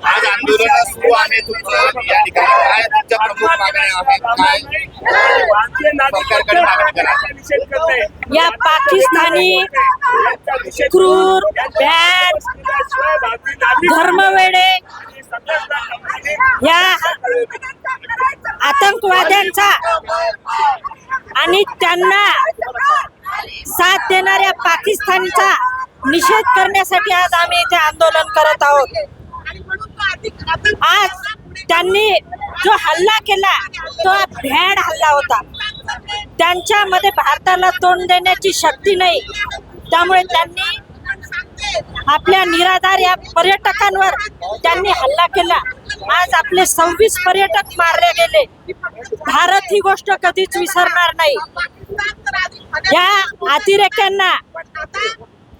आज आंदोलन सुरू आहे तुमचं या ठिकाणी काय तुमच्या प्रमुख मागण्या आहेत काय सरकारकडे मागणी करा या पाकिस्तानी क्रूर भ्याड धर्मवेडे या आतंकवाद्यांचा आणि त्यांना साथ देणाऱ्या पाकिस्तानचा निषेध करण्यासाठी आज आम्ही इथे आंदोलन करत आहोत। आज त्यांनी जो हल्ला केला तो भ्याड हल्ला होता। त्यांच्यामध्ये भारताला तोंड देण्याची शक्ती नाही, त्यामुळे त्यांनी आपल्या निराधार या पर्यटकांवर त्यांनी हल्ला केला। आज आपले 26 पर्यटक मारले गेले। भारत ही गोष्ट कधीच विसरणार नाही। या अतिरेक्यांना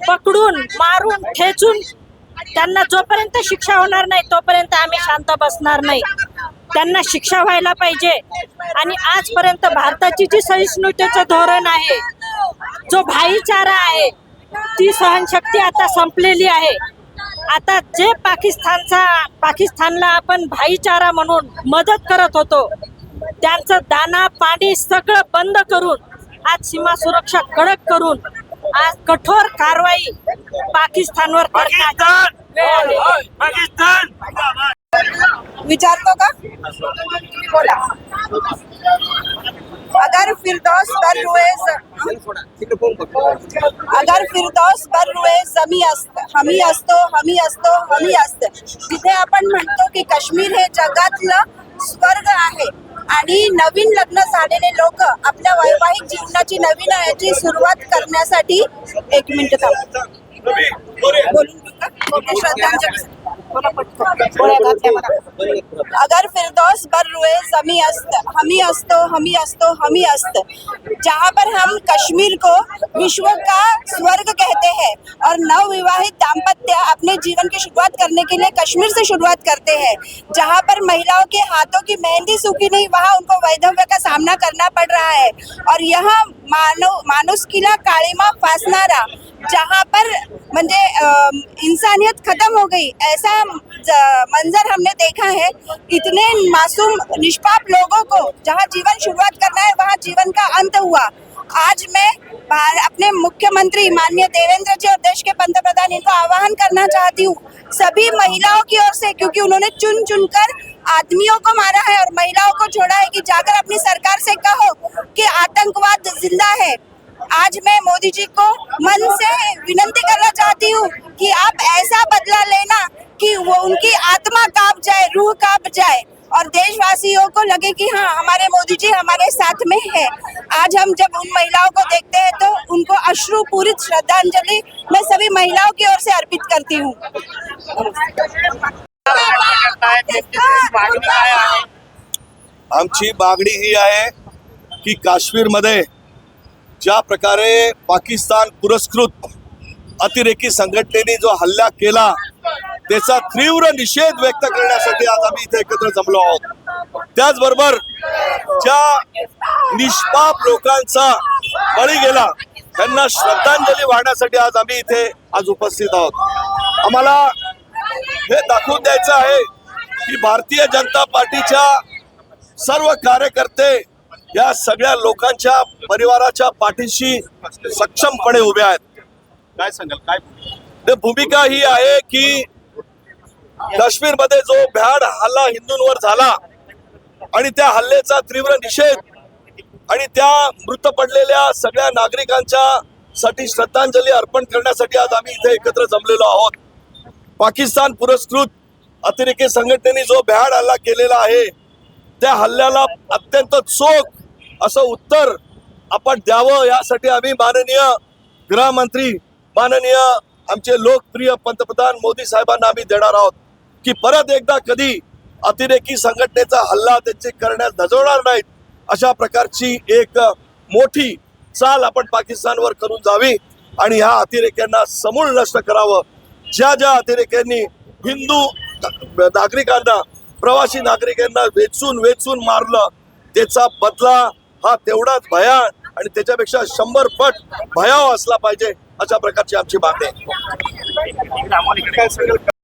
पकडून मारून ठेचून त्यांना जोपर्यंत शिक्षा होणार नाही तोपर्यंत आम्ही शांत बसणार नाही। त्यांना शिक्षा व्हायला पाहिजे। आणि आजपर्यंत भारताची जी सहिष्णुतेचं धोरण आहे, जो भाईचारा आहे, ती सहनशक्ती आता संपलेली आहे। आता जे पाकिस्तानला आपण भाईचारा म्हणून मदत करत होतो, त्यांचं दाना पाणी सगळं बंद करून आज सीमा सुरक्षा कडक करून आज कठोर कारवाई पाकिस्तानवर करण्याची वेळ आली। विचारतो का? बोला। अगर फिरदौस बररुए हमी असतो जिथे आपण म्हणतो की काश्मीर हे जगातलं स्वर्ग आहे आणि नवीन लग्न झालेले लोक आपल्या वैवाहिक जीवनाची नवीन याची सुरुवात करण्यासाठी 1 मिनिट बोलून श्रद्धांजली। अगर फिरदौस बररुए हमी असतो जहाँ पर हम कश्मीर को विश्व का स्वर्ग कहते हैं और नवविवाहित दाम्पत्य अपने जीवन की शुरुआत करने के लिए कश्मीर से शुरुआत करते हैं, जहाँ पर महिलाओं के हाथों की मेहंदी सूखी नहीं, वहाँ उनको वैधव्य का सामना करना पड़ रहा है। और यहाँ मानुषकीला काळीमा फासणारा, जहाँ पर म्हणजे इंसानियत खत्म हो गई, ऐसा मंजर हमने देखा है। इतने मासूम निष्पाप लोगों को जहाँ जीवन शुरुआत करना है वहाँ जीवन का अंत हुआ। आज मैं अपने मुख्यमंत्री माननीय देवेंद्र जी और देश के पंतप्रधान इनको आह्वान करना चाहती हूँ सभी महिलाओं की ओर से, क्योंकि उन्होंने चुन कर आदमियों को मारा है और महिलाओं को छोड़ा है, कि जाकर अपनी सरकार से कहो कि आतंकवाद जिंदा है। आज मैं मोदी जी को मन से विनती करना चाहती हूँ कि आप ऐसा बदला लेना कि वो उनकी आत्मा कांप जाए, रूह कांप जाए और देशवासियों को लगे कि हाँ, हमारे मोदी जी हमारे साथ में है। आज हम जब उन महिलाओं को देखते हैं तो उनको अश्रुपूरित श्रद्धांजलि मैं सभी महिलाओं की ओर से अर्पित करती हूँ। आमची मागणी ही आहे की काश्मीरमध्ये ज्या प्रकारे पाकिस्तान पुरस्कृत अतिरेकी संघटनेने जो हल्ला केला त्याचा तीव्र निषेध व्यक्त करण्यासाठी आज आम्ही इथे एकत्र जमलो आहोत। त्याचबरोबर ज्या निष्पाप लोकांचा बळी गेला त्यांना श्रद्धांजली वाहण्यासाठी आज आम्ही इथे आज उपस्थित आहोत। आम्हाला हे दाखवून द्यायचं आहे की भारतीय जनता पार्टीच्या सर्व कार्यकर्ते या सगळ्या लोकांच्या परिवाराच्या पाठीशी सक्षमपणे उभे आहेत। काय सांगाल, काय भूमिका ही आहे की काश्मीर मध्ये जो भ्याड हल्ला हिंदूंवर झाला आणि त्या हल्ल्याचा तीव्र निषेध आणि त्या मृत पडलेल्या सगळ्या नागरिकांच्या साठी श्रद्धांजली अर्पण करण्यासाठी आज आम्ही इथे एकत्र जमलेलो आहोत। पाकिस्तान पुरस्कृत अतिरेकी संघटनेने जो भ्याड हल्ला केलेला आहे त्या हल्ल्याला अत्यंत चोख असं उत्तर आपण द्यावं, यासाठी आम्ही माननीय गृहमंत्री, माननीय आमचे लोकप्रिय पंतप्रधान मोदी साहेबांना आम्ही देणार आहोत की परत एकदा कधी अतिरेकी संघटनेचा हल्ला त्यांचे करण्यास धजवणार नाहीत, अशा प्रकारची एक मोठी चाल आपण पाकिस्तानवर करून जावी आणि ह्या अतिरेक्यांना समूळ नष्ट करावं. ज्या ज्या अतिरेक्यांनी हिंदू नागरिकांना, प्रवासी नागरिकांना वेचून मारलं, त्याचा बदला हा तेवढाच भयान आणि त्याच्यापेक्षा 100 पट भयावह असला पाहिजे, अशा प्रकारची आमची मागणी आहे.